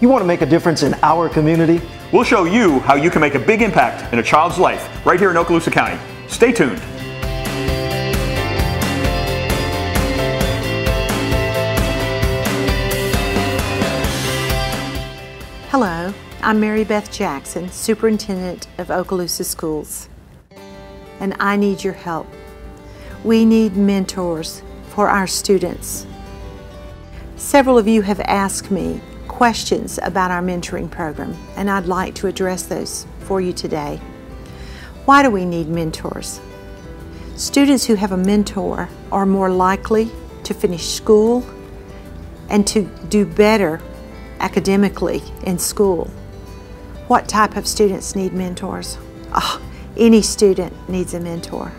You want to make a difference in our community? We'll show you how you can make a big impact in a child's life right here in Okaloosa County. Stay tuned. Hello, I'm Mary Beth Jackson, Superintendent of Okaloosa Schools, and I need your help. We need mentors for our students. Several of you have asked me questions about our mentoring program, and I'd like to address those for you today. Why do we need mentors? Students who have a mentor are more likely to finish school and to do better academically in school. What type of students need mentors? Any student needs a mentor.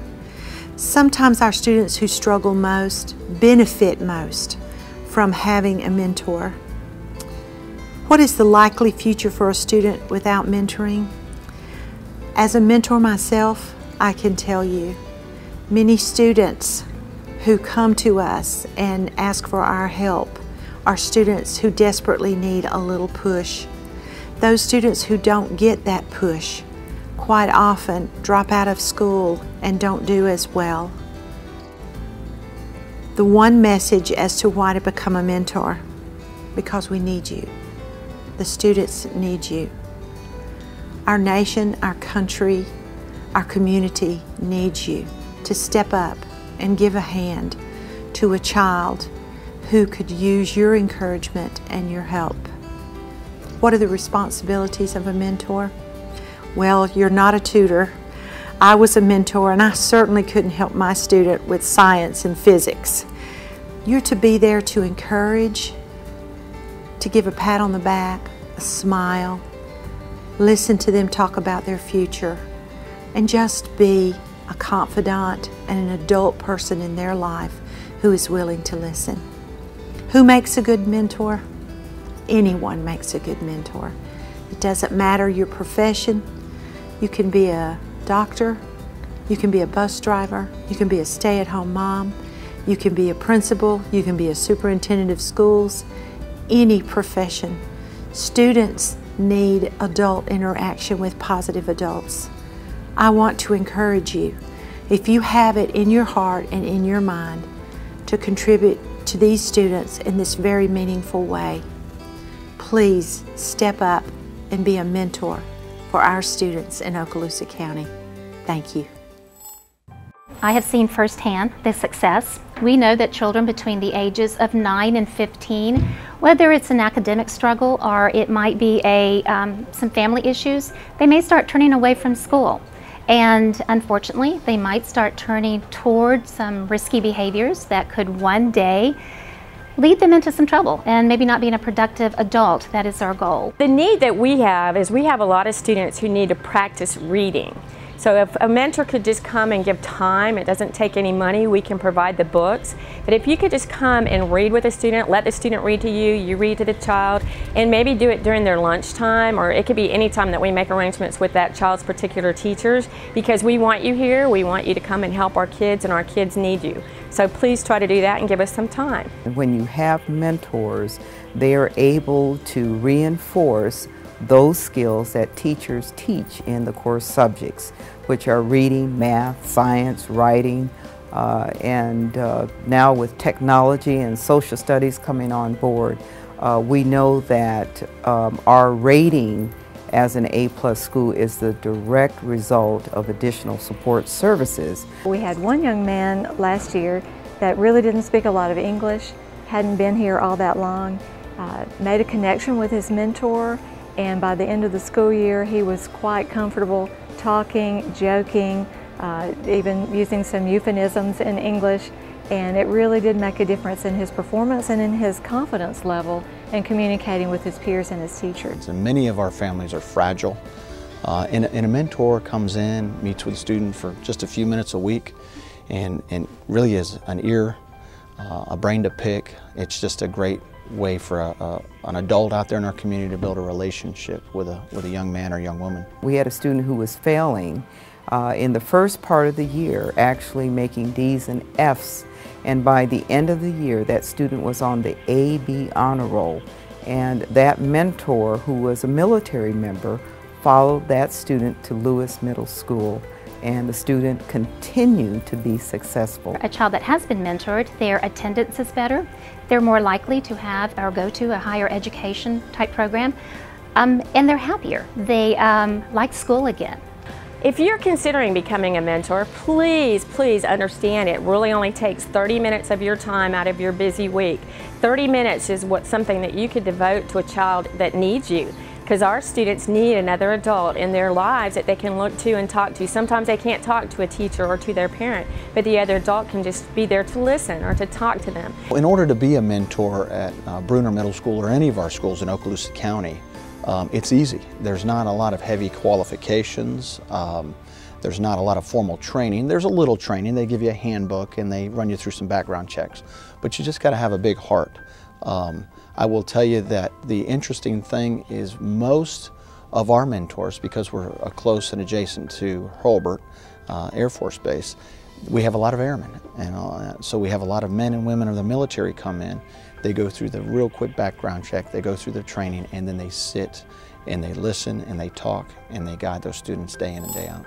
Sometimes our students who struggle most benefit most from having a mentor. What is the likely future for a student without mentoring? As a mentor myself, I can tell you, many students who come to us and ask for our help are students who desperately need a little push. Those students who don't get that push quite often drop out of school and don't do as well. The one message as to why to become a mentor: because we need you. The students need you. Our nation, our country, our community needs you to step up and give a hand to a child who could use your encouragement and your help. What are the responsibilities of a mentor? Well, you're not a tutor. I was a mentor, and I certainly couldn't help my student with science and physics. You're to be there to encourage, to give a pat on the back, a smile, listen to them talk about their future, and just be a confidant and an adult person in their life who is willing to listen. Who makes a good mentor? Anyone makes a good mentor. It doesn't matter your profession. You can be a doctor, you can be a bus driver, you can be a stay-at-home mom, you can be a principal, you can be a superintendent of schools, any profession. Students need adult interaction with positive adults. I want to encourage you, if you have it in your heart and in your mind, to contribute to these students in this very meaningful way. Please step up and be a mentor for our students in Okaloosa County. Thank you. I have seen firsthand the success. We know that children between the ages of 9 and 15, whether it's an academic struggle or it might be some family issues, they may start turning away from school. And unfortunately, they might start turning toward some risky behaviors that could one day lead them into some trouble and maybe not being a productive adult. That is our goal. The need that we have is we have a lot of students who need to practice reading. So if a mentor could just come and give time, it doesn't take any money, we can provide the books. But if you could just come and read with a student, let the student read to you, you read to the child, and maybe do it during their lunchtime, or it could be any time that we make arrangements with that child's particular teachers, because we want you here, we want you to come and help our kids, and our kids need you. So please try to do that and give us some time. When you have mentors, they are able to reinforce those skills that teachers teach in the core subjects, which are reading, math, science, writing, and now with technology and social studies coming on board, we know that our rating as an A+ school is the direct result of additional support services. We had one young man last year that really didn't speak a lot of English, hadn't been here all that long, made a connection with his mentor, and by the end of the school year he was quite comfortable talking, joking, even using some euphemisms in English, and it really did make a difference in his performance and in his confidence level in communicating with his peers and his teachers. And many of our families are fragile, and a mentor comes in, meets with a student for just a few minutes a week, and really is an ear, a brain to pick. It's just a great way for an adult out there in our community to build a relationship with a young man or young woman. We had a student who was failing in the first part of the year, actually making D's and F's, and by the end of the year that student was on the A-B honor roll, And that mentor, who was a military member, followed that student to Lewis Middle School, and the student continued to be successful. A child that has been mentored, their attendance is better. They're more likely to have or go to a higher education type program, and they're happier. They like school again. If you're considering becoming a mentor, please understand it really only takes 30 minutes of your time out of your busy week. 30 minutes is something that you could devote to a child that needs you, because our students need another adult in their lives that they can look to and talk to. Sometimes they can't talk to a teacher or to their parent, but the other adult can just be there to listen or to talk to them. In order to be a mentor at Bruner Middle School or any of our schools in Okaloosa County, it's easy. There's not a lot of heavy qualifications. There's not a lot of formal training. There's a little training. They give you a handbook and they run you through some background checks. But you just got to have a big heart. I will tell you that the interesting thing is most of our mentors, because we're close and adjacent to Hurlburt Air Force Base, we have a lot of airmen. And so we have a lot of men and women of the military come in. They go through the real quick background check, they go through the training, and then they sit and they listen and they talk and they guide those students day in and day out.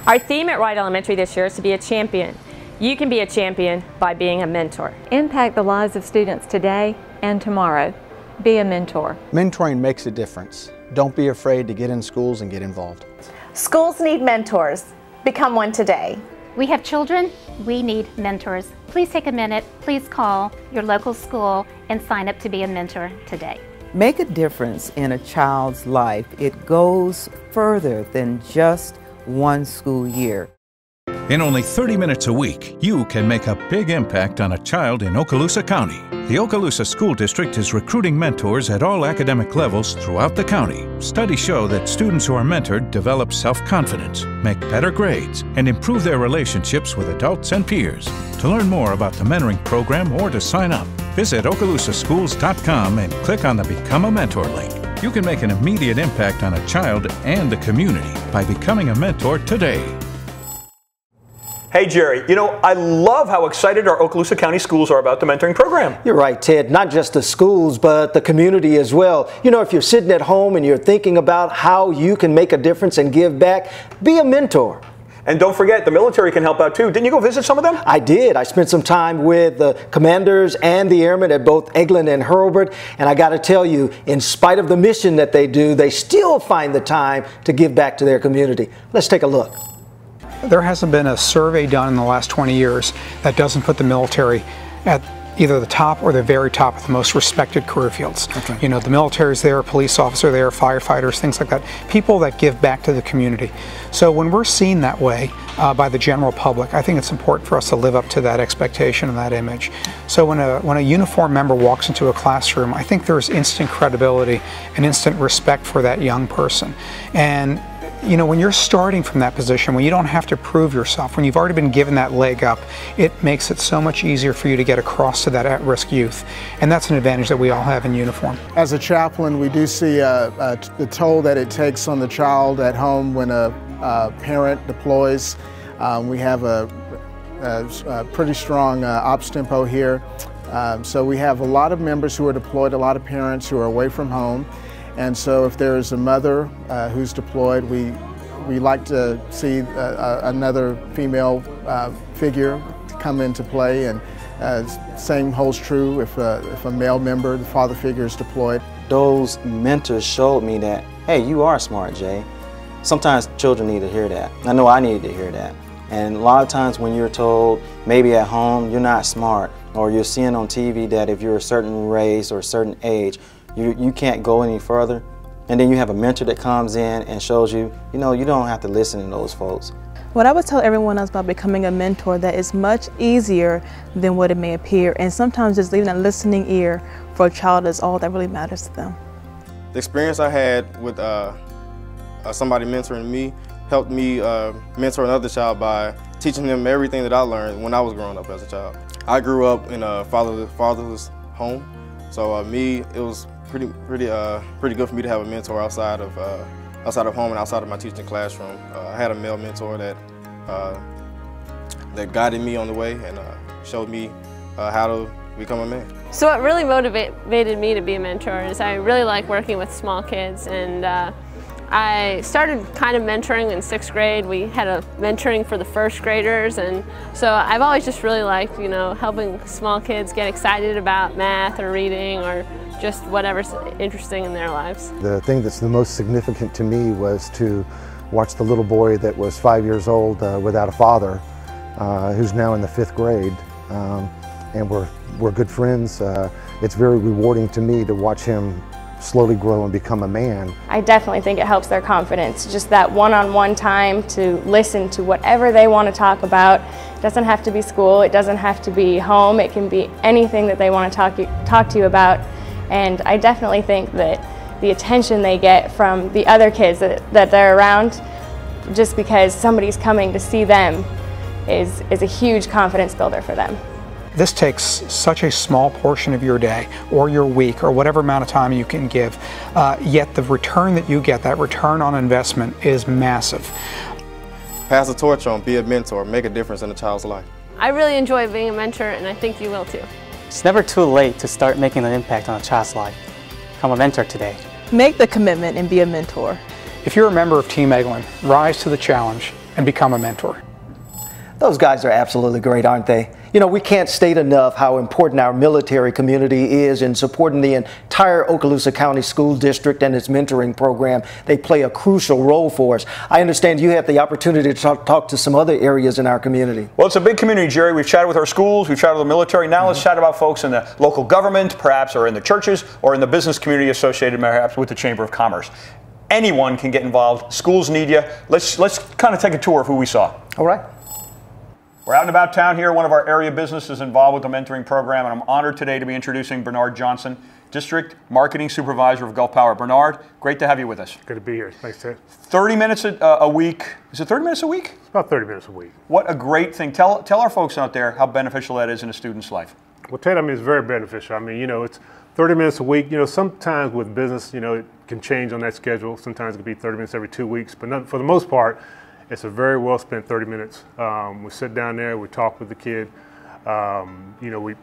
Our theme at Wright Elementary this year is to be a champion. You can be a champion by being a mentor. Impact the lives of students today and tomorrow. Be a mentor. Mentoring makes a difference. Don't be afraid to get in schools and get involved. Schools need mentors. Become one today. We have children, we need mentors. Please take a minute, please call your local school and sign up to be a mentor today. Make a difference in a child's life. It goes further than just one school year. In only 30 minutes a week, you can make a big impact on a child in Okaloosa County. The Okaloosa School District is recruiting mentors at all academic levels throughout the county. Studies show that students who are mentored develop self-confidence, make better grades, and improve their relationships with adults and peers. To learn more about the mentoring program or to sign up, visit okaloosaschools.com and click on the Become a Mentor link. You can make an immediate impact on a child and the community by becoming a mentor today. Hey Jerry, you know, I love how excited our Okaloosa County schools are about the mentoring program. You're right, Ted. Not just the schools, but the community as well. You know, if you're sitting at home and you're thinking about how you can make a difference and give back, be a mentor. And don't forget, the military can help out too. Didn't you go visit some of them? I did. I spent some time with the commanders and the airmen at both Eglin and Hurlburt, and I got to tell you, in spite of the mission that they do, they still find the time to give back to their community. Let's take a look. There hasn't been a survey done in the last 20 years that doesn't put the military at either the top or the very top of the most respected career fields. Okay. You know, the military's there, police officer there, firefighters, things like that. People that give back to the community. So when we're seen that way by the general public, I think it's important for us to live up to that expectation and that image. So when a uniformed member walks into a classroom, I think there's instant credibility and instant respect for that young person. And you know, when you're starting from that position, when you don't have to prove yourself, when you've already been given that leg up, it makes it so much easier for you to get across to that at-risk youth. And that's an advantage that we all have in uniform. As a chaplain, we do see the toll that it takes on the child at home when a parent deploys. We have a pretty strong ops tempo here. So we have a lot of members who are deployed, a lot of parents who are away from home. And so if there is a mother who's deployed, we like to see another female figure come into play, and same holds true if a male member, the father figure, is deployed. Those mentors showed me that, hey, you are smart, Jay. Sometimes children need to hear that. I know I needed to hear that. And a lot of times when you're told, maybe at home, you're not smart, or you're seeing on TV that if you're a certain race or a certain age, you can't go any further, and then you have a mentor that comes in and shows you, you know, you don't have to listen to those folks. What I would tell everyone else about becoming a mentor, that it's much easier than what it may appear, and sometimes just leaving a listening ear for a child is all that really matters to them. The experience I had with somebody mentoring me helped me mentor another child by teaching them everything that I learned when I was growing up as a child. I grew up in a fatherless home, so it was pretty good for me to have a mentor outside of home and outside of my teaching classroom. I had a male mentor that guided me on the way and showed me how become a man. So what really motivated me to be a mentor is I really like working with small kids, and I started kind of mentoring in 6th grade. We had a mentoring for the 1st graders, and so I've always just really liked, you know, helping small kids get excited about math or reading or just whatever's interesting in their lives. The thing that's the most significant to me was to watch the little boy that was 5 years old without a father, who's now in the 5th grade, and we're good friends. It's very rewarding to me to watch him slowly grow and become a man. I definitely think it helps their confidence, just that one-on-one time to listen to whatever they want to talk about. It doesn't have to be school, it doesn't have to be home, it can be anything that they want to talk to you about. And I definitely think that the attention they get from the other kids that they're around, just because somebody's coming to see them, is a huge confidence builder for them. This takes such a small portion of your day or your week or whatever amount of time you can give, yet the return that you get, that return on investment, is massive. Pass the torch on, be a mentor, make a difference in a child's life. I really enjoy being a mentor, and I think you will too. It's never too late to start making an impact on a child's life. Become a mentor today. Make the commitment and be a mentor. If you're a member of Team Eglin, rise to the challenge and become a mentor. Those guys are absolutely great, aren't they? You know, we can't state enough how important our military community is in supporting the entire Okaloosa County School District and its mentoring program. They play a crucial role for us. I understand you had the opportunity to talk to some other areas in our community. Well, it's a big community, Jerry. We've chatted with our schools, we've chatted with the military. Now let's chat about folks in the local government, perhaps, or in the churches, or in the business community associated perhaps with the Chamber of Commerce. Anyone can get involved. Schools need you. Let's kind of take a tour of who we saw. All right. We're out and about town here. One of our area businesses involved with the mentoring program, and I'm honored today to be introducing Bernard Johnson, District Marketing Supervisor of Gulf Power. Bernard, great to have you with us. Good to be here. Thanks, Ted. 30 minutes a week. Is it 30 minutes a week? It's about 30 minutes a week. What a great thing. Tell our folks out there how beneficial that is in a student's life. Well, Ted, I mean, it's very beneficial. I mean, you know, it's 30 minutes a week. You know, sometimes with business, you know, it can change on that schedule. Sometimes it can be 30 minutes every 2 weeks, but for the most part, it's a very well spent 30 minutes. We sit down there, we talk with the kid. You know, we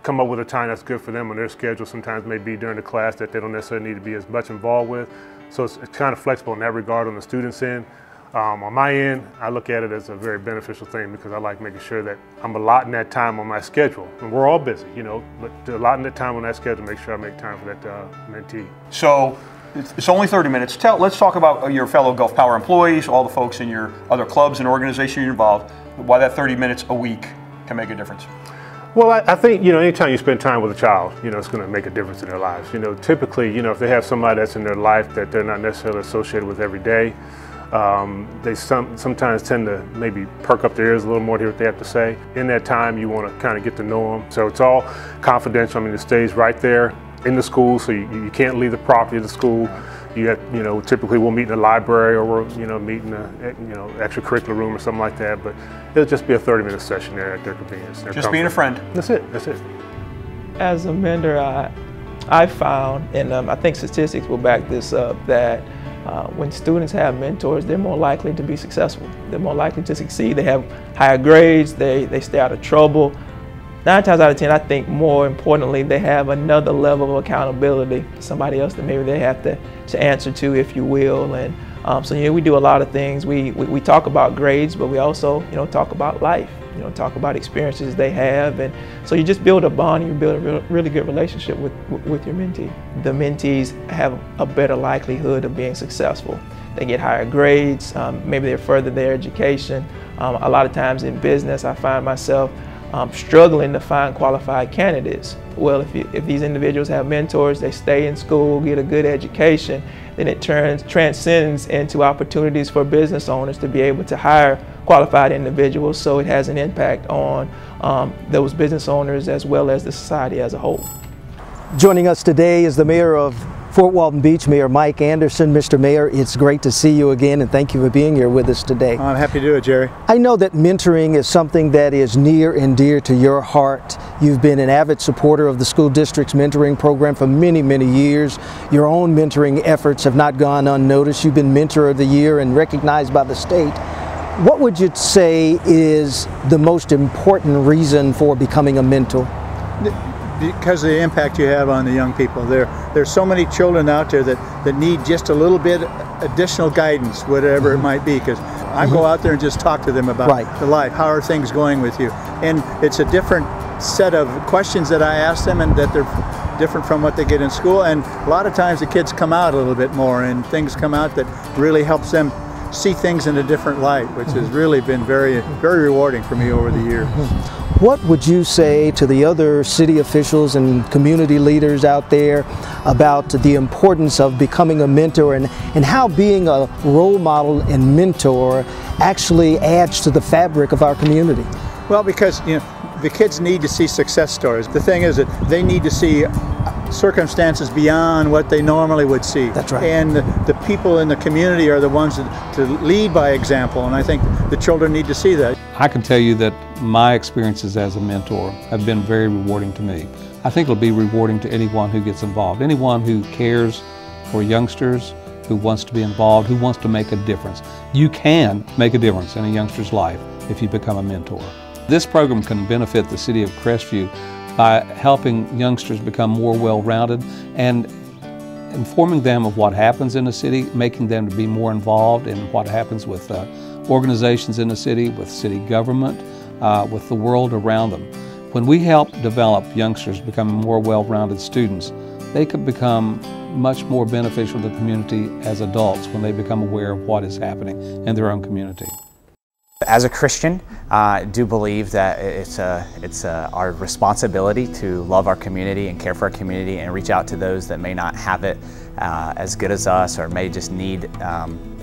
come up with a time that's good for them on their schedule. Sometimes may be during the class that they don't necessarily need to be as much involved with. So it's kind of flexible in that regard on the student's end. On my end, I look at it as a very beneficial thing because I like making sure that I'm allotting that time on my schedule. And we're all busy, you know, but allotting that time on that schedule, make sure I make time for that mentee. So it's only 30 minutes. Let's talk about your fellow Gulf Power employees, all the folks in your other clubs and organizations you're involved, why that 30 minutes a week can make a difference. Well, I think, you know, anytime you spend time with a child, you know, it's going to make a difference in their lives. You know, typically, you know, if they have somebody that's in their life that they're not necessarily associated with every day, they sometimes tend to maybe perk up their ears a little more to hear what they have to say. In that time, you want to kind of get to know them. So it's all confidential. I mean, it stays right there in the school, so you can't leave the property of the school. You know, typically we'll meet in the library or we'll, you know, meet in a, you know, extracurricular room or something like that. But it'll just be a 30-minute session there at their convenience. Just being a friend. That's it. That's it. As a mentor, I found, and I think statistics will back this up, that when students have mentors, they're more likely to be successful. They're more likely to succeed. They have higher grades. They stay out of trouble. 9 times out of 10, I think more importantly, they have another level of accountability, somebody else that maybe they have to answer to, if you will. And so, you know, we do a lot of things. We talk about grades, but we also, you know, talk about life, you know, talk about experiences they have. And so you just build a bond, and you build a really good relationship with your mentee. The mentees have a better likelihood of being successful. They get higher grades, maybe they further their education. A lot of times in business, I find myself struggling to find qualified candidates. Well, if these individuals have mentors, they stay in school, get a good education, then it transcends into opportunities for business owners to be able to hire qualified individuals, so it has an impact on those business owners as well as the society as a whole. Joining us today is the mayor of Fort Walton Beach, Mayor Mike Anderson. Mr. Mayor, it's great to see you again, and thank you for being here with us today. I'm happy to do it, Jerry. I know that mentoring is something that is near and dear to your heart. You've been an avid supporter of the school district's mentoring program for many, many years. Your own mentoring efforts have not gone unnoticed. You've been Mentor of the Year and recognized by the state. What would you say is the most important reason for becoming a mentor? because of the impact you have on the young people. There's so many children out there that need just a little bit additional guidance, whatever it might be, because I go out there and just talk to them about the life. How are things going with you? And it's a different set of questions that I ask them, and that they're different from what they get in school. And a lot of times the kids come out a little bit more, and things come out that really helps them see things in a different light, which has really been very, very rewarding for me over the years. What would you say to the other city officials and community leaders out there about the importance of becoming a mentor, and how being a role model and mentor actually adds to the fabric of our community? Well, because the kids need to see success stories. The thing is that they need to see circumstances beyond what they normally would see. That's right. And the people in the community are the ones to lead by example, and I think the children need to see that. I can tell you that my experiences as a mentor have been very rewarding to me. I think it'll be rewarding to anyone who gets involved, anyone who cares for youngsters, who wants to be involved, who wants to make a difference. You can make a difference in a youngster's life if you become a mentor. This program can benefit the city of Crestview by helping youngsters become more well-rounded and informing them of what happens in the city, making them to be more involved in what happens with organizations in the city, with city government, with the world around them. When we help develop youngsters become more well-rounded students, they could become much more beneficial to the community as adults when they become aware of what is happening in their own community. As a Christian, I do believe that it's our responsibility to love our community and care for our community and reach out to those that may not have it as good as us, or may just need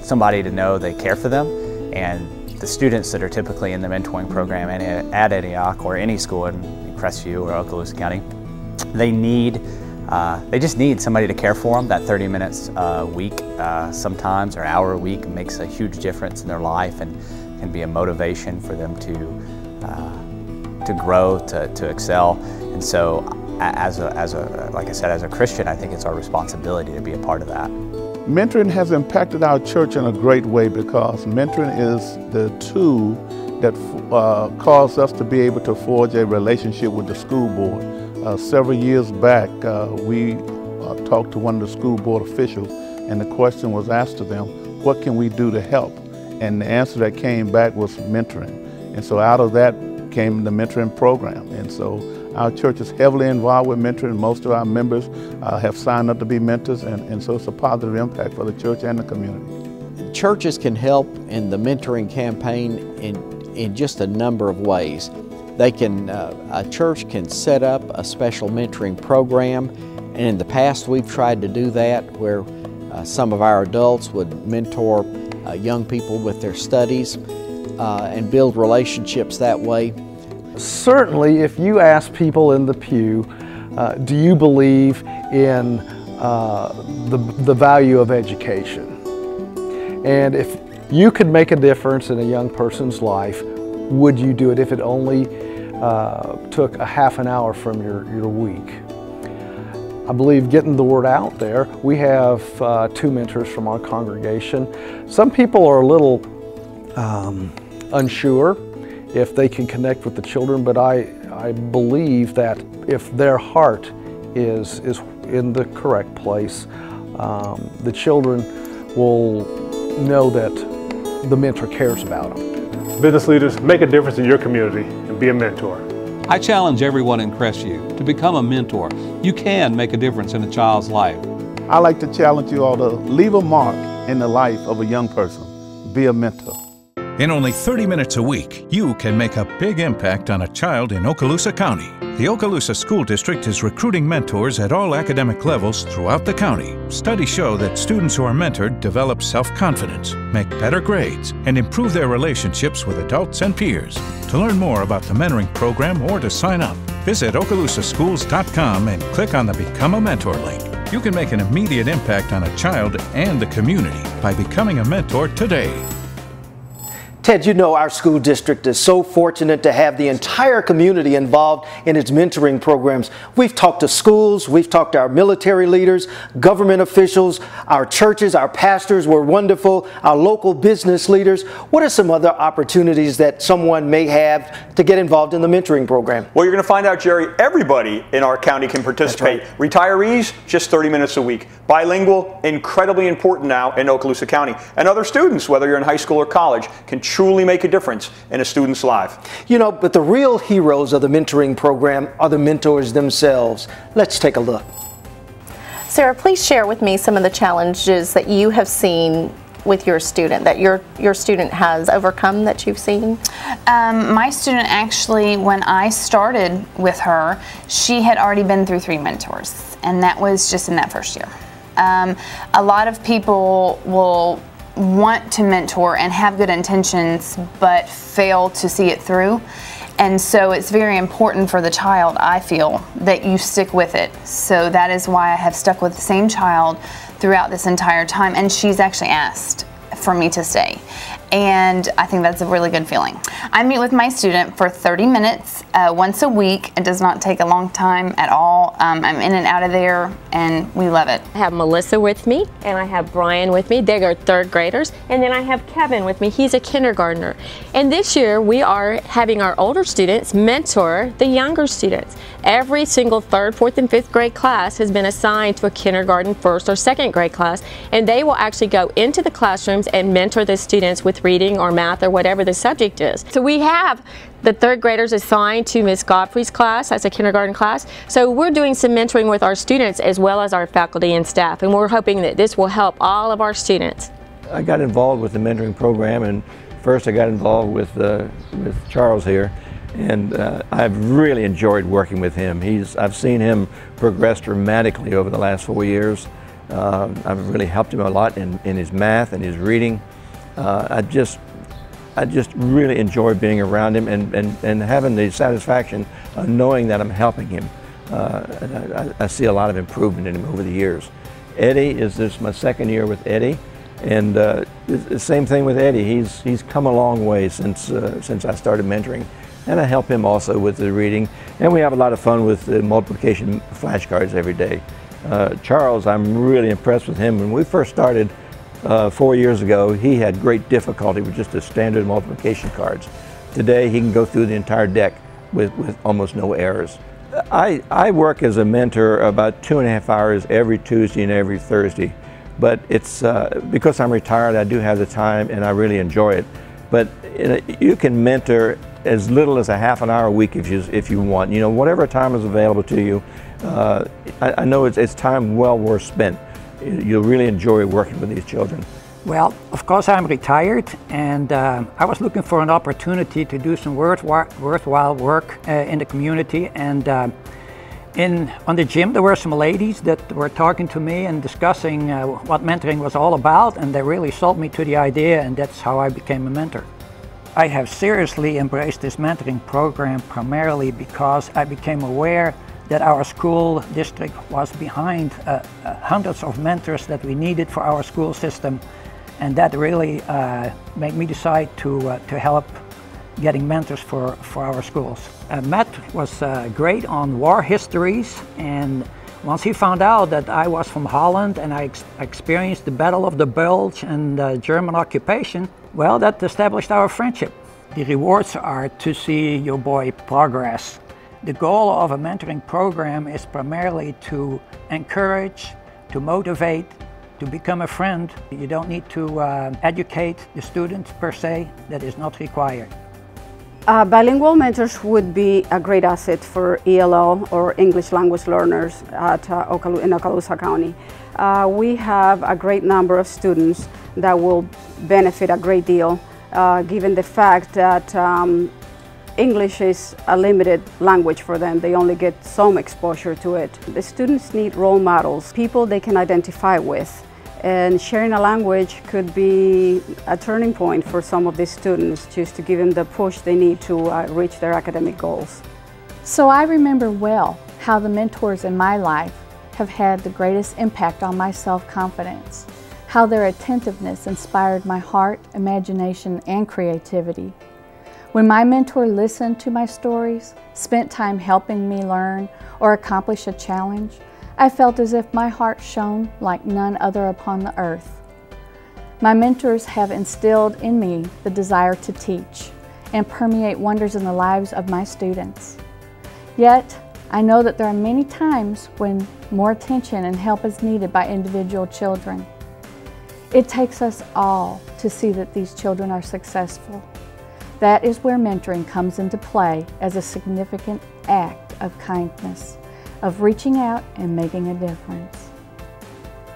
somebody to know they care for them. And the students that are typically in the mentoring program at Antioch or any school in Crestview or Okaloosa County, they just need somebody to care for them. That 30 minutes a week sometimes, or hour a week, makes a huge difference in their life and can be a motivation for them to grow, to excel. And so like I said, as a Christian, I think it's our responsibility to be a part of that. Mentoring has impacted our church in a great way, because mentoring is the tool that caused us to be able to forge a relationship with the school board. Several years back, we talked to one of the school board officials, and the question was asked to them, what can we do to help? And the answer that came back was mentoring. And so out of that came the mentoring program. And so our church is heavily involved with mentoring. Most of our members have signed up to be mentors, and so it's a positive impact for the church and the community. Churches can help in the mentoring campaign in just a number of ways. They can, a church can set up a special mentoring program, and in the past we've tried to do that, where some of our adults would mentor young people with their studies and build relationships that way. Certainly, if you ask people in the pew, do you believe in the value of education? And if you could make a difference in a young person's life, would you do it if it only took a half an hour from your week? I believe getting the word out there. We have 2 mentors from our congregation. Some people are a little unsure if they can connect with the children, but I believe that if their heart is in the correct place, the children will know that the mentor cares about them. Business leaders, make a difference in your community and be a mentor. I challenge everyone in Crestview to become a mentor. You can make a difference in a child's life. I like to challenge you all to leave a mark in the life of a young person. Be a mentor. In only 30 minutes a week, you can make a big impact on a child in Okaloosa County. The Okaloosa School District is recruiting mentors at all academic levels throughout the county. Studies show that students who are mentored develop self-confidence, make better grades, and improve their relationships with adults and peers. To learn more about the mentoring program or to sign up, visit OkaloosaSchools.com and click on the Become a Mentor link. You can make an immediate impact on a child and the community by becoming a mentor today. Ted, you know our school district is so fortunate to have the entire community involved in its mentoring programs. We've talked to schools, we've talked to our military leaders, government officials, our churches, our pastors were wonderful, our local business leaders. What are some other opportunities that someone may have to get involved in the mentoring program? Well, you're going to find out, Jerry, everybody in our county can participate. Right. Retirees, just 30 minutes a week. Bilingual, incredibly important now in Okaloosa County. And other students, whether you're in high school or college, can truly make a difference in a student's life. You know, but the real heroes of the mentoring program are the mentors themselves. Let's take a look. Sarah, please share with me some of the challenges that you have seen with your student, that your student has overcome, that you've seen? My student, actually, when I started with her, she had already been through 3 mentors, and that was just in that first year. A lot of people will want to mentor and have good intentions but fail to see it through, and so it's very important for the child, I feel, that you stick with it. So that is why I have stuck with the same child throughout this entire time, and she's actually asked for me to stay, and I think that's a really good feeling. I meet with my student for 30 minutes once a week. It does not take a long time at all. I'm in and out of there, and we love it. I have Melissa with me, and I have Brian with me. They are 3rd graders, and then I have Kevin with me. He's a kindergartner. And this year we are having our older students mentor the younger students. Every single 3rd, 4th, and 5th grade class has been assigned to a kindergarten 1st or 2nd grade class, and they will actually go into the classrooms and mentor the students with reading or math or whatever the subject is. So we have the 3rd graders assigned to Ms. Godfrey's class as a kindergarten class. So we're doing some mentoring with our students as well as our faculty and staff, and we're hoping that this will help all of our students. I got involved with the mentoring program, and first I got involved with Charles here, and I've really enjoyed working with him. I've seen him progress dramatically over the last 4 years. I've really helped him a lot in his math and his reading. I just really enjoy being around him and having the satisfaction of knowing that I'm helping him. I see a lot of improvement in him over the years. Eddie, this is my 2nd year with Eddie, and the same thing with Eddie. He's come a long way since I started mentoring, and I help him also with the reading, and we have a lot of fun with the multiplication flashcards every day. Charles, I'm really impressed with him. When we first started 4 years ago, he had great difficulty with just the standard multiplication cards. Today, he can go through the entire deck with almost no errors. I work as a mentor about 2.5 hours every Tuesday and every Thursday, but it's because I'm retired, I do have the time and I really enjoy it. But you can mentor as little as a half an hour a week if you want. You know, whatever time is available to you. I know it's time well worth spent. You'll really enjoy working with these children. Well, of course I'm retired, and I was looking for an opportunity to do some worthwhile work in the community. And on the gym there were some ladies that were talking to me and discussing what mentoring was all about, and they really sold me to the idea, and that's how I became a mentor. I have seriously embraced this mentoring program primarily because I became aware that our school district was behind hundreds of mentors that we needed for our school system, and that really made me decide to help getting mentors for our schools. Matt was great on war histories, and once he found out that I was from Holland and I experienced the Battle of the Bulge and German occupation, well, that established our friendship. The rewards are to see your boy progress. The goal of a mentoring program is primarily to encourage, to motivate, to become a friend. You don't need to educate the student per se. That is not required. Bilingual mentors would be a great asset for ELL or English language learners in Okaloosa County. We have a great number of students that will benefit a great deal given the fact that English is a limited language for them. They only get some exposure to it. The students need role models, people they can identify with. And sharing a language could be a turning point for some of these students, just to give them the push they need to reach their academic goals. So I remember well how the mentors in my life have had the greatest impact on my self-confidence. how their attentiveness inspired my heart, imagination, and creativity. When my mentor listened to my stories, spent time helping me learn or accomplish a challenge, I felt as if my heart shone like none other upon the earth. My mentors have instilled in me the desire to teach and permeate wonders in the lives of my students. Yet, I know that there are many times when more attention and help is needed by individual children. It takes us all to see that these children are successful. That is where mentoring comes into play as a significant act of kindness, of reaching out and making a difference.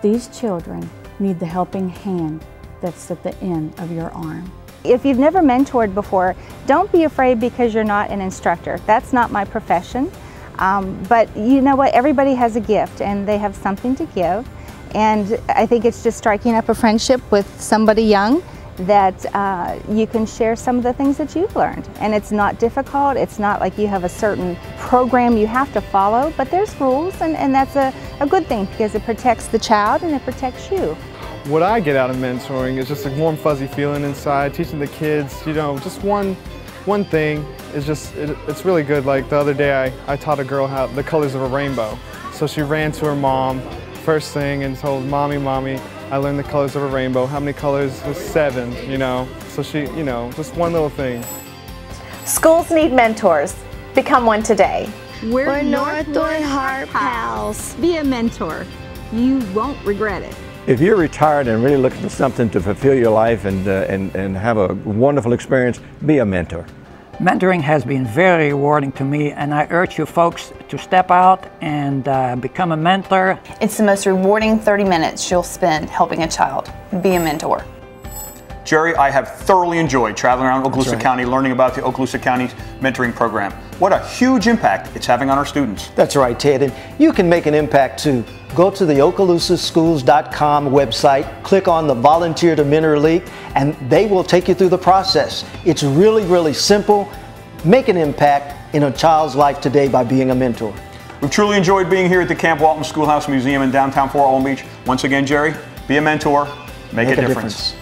These children need the helping hand that's at the end of your arm. If you've never mentored before, don't be afraid because you're not an instructor. That's not my profession. But you know what? Everybody has a gift and they have something to give. And I think it's just striking up a friendship with somebody young that you can share some of the things that you've learned. And it's not difficult. It's not like you have a certain program you have to follow, but there's rules, and that's a good thing because it protects the child and it protects you. What I get out of mentoring is just a warm, fuzzy feeling inside, teaching the kids, you know, just one thing is just, it's really good. Like the other day I taught a girl how the colors of a rainbow. So she ran to her mom first thing and told, Mommy, I learned the colors of a rainbow. How many colors? Was 7, you know. So she, you know, just one little thing. Schools need mentors. Become one today. We're Northwood Heart Pals. Be a mentor. You won't regret it. If you're retired and really looking for something to fulfill your life and have a wonderful experience, be a mentor. Mentoring has been very rewarding to me, and I urge you folks to step out and become a mentor. It's the most rewarding 30 minutes you'll spend helping a child. Be a mentor. Jerry, I have thoroughly enjoyed traveling around Okaloosa County, learning about the Okaloosa County Mentoring Program. What a huge impact it's having on our students. That's right, Ted, and you can make an impact too. Go to the OkaloosaSchools.com website, click on the Volunteer to Mentor link, and they will take you through the process. It's really, really simple. Make an impact in a child's life today by being a mentor. We've truly enjoyed being here at the Camp Walton Schoolhouse Museum in downtown Fort Walton Beach. Once again, Jerry, be a mentor, make a difference.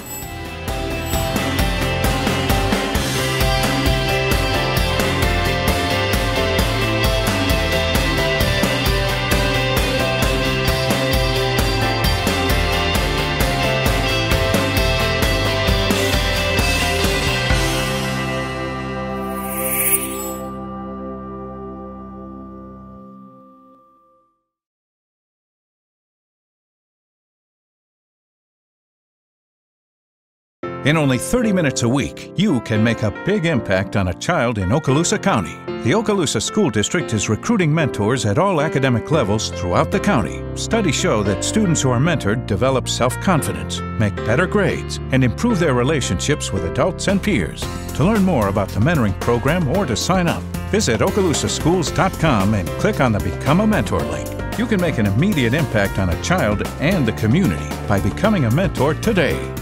In only 30 minutes a week, you can make a big impact on a child in Okaloosa County. The Okaloosa School District is recruiting mentors at all academic levels throughout the county. Studies show that students who are mentored develop self-confidence, make better grades, and improve their relationships with adults and peers. To learn more about the mentoring program or to sign up, visit OkaloosaSchools.com and click on the Become a Mentor link. You can make an immediate impact on a child and the community by becoming a mentor today.